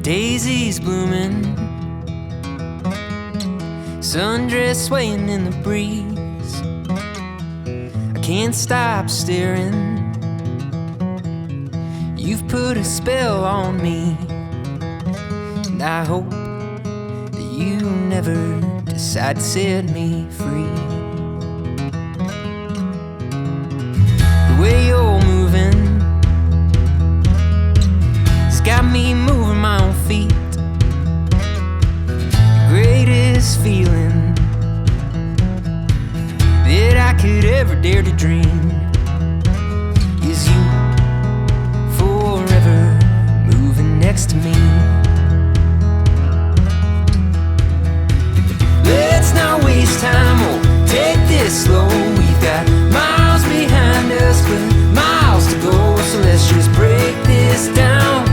Daisies blooming, sundress swaying in the breeze. I can't stop staring. You've put a spell on me, and I hope that you never decide to set me free. The way you're moving has got me moving my own feet. The greatest feeling that I could ever dare to dream is you forever moving next to me. Let's not waste time, or take this slow. We've got miles behind us, but miles to go. So let's just break this down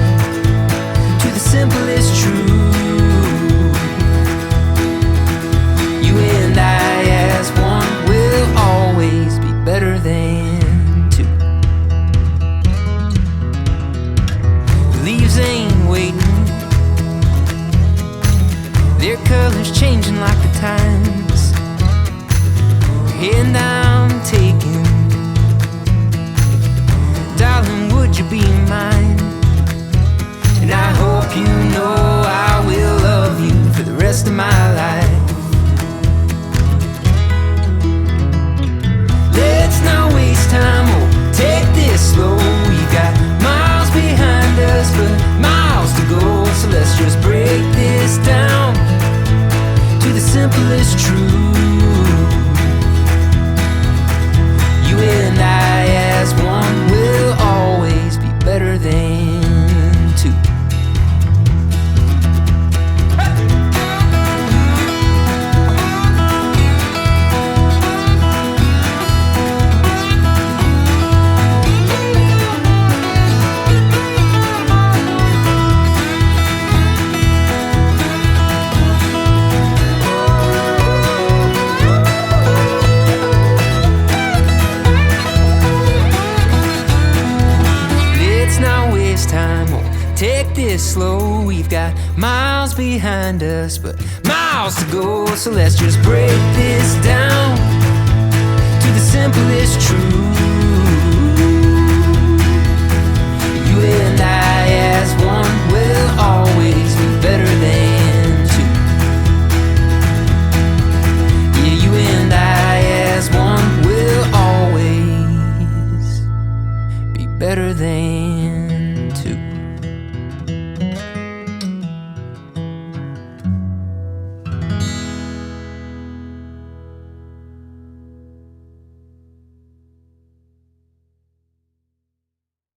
to the simplest truth. You and I as one will always be better than two. The leaves ain't waiting, their colors changing like the times. And I'm taking, darling, would you be mine? And I hope you know I will love you for the rest of my life. Let's not waste time, or take this slow. We've got miles behind us, but miles to go. So let's just break this down to the simplest truth. You and I as one will always be better than two. Take this slow, we've got miles behind us, but miles to go. So let's just break this down to the simplest truth. You and I as one will always be better than two. Yeah, you and I as one will always be better than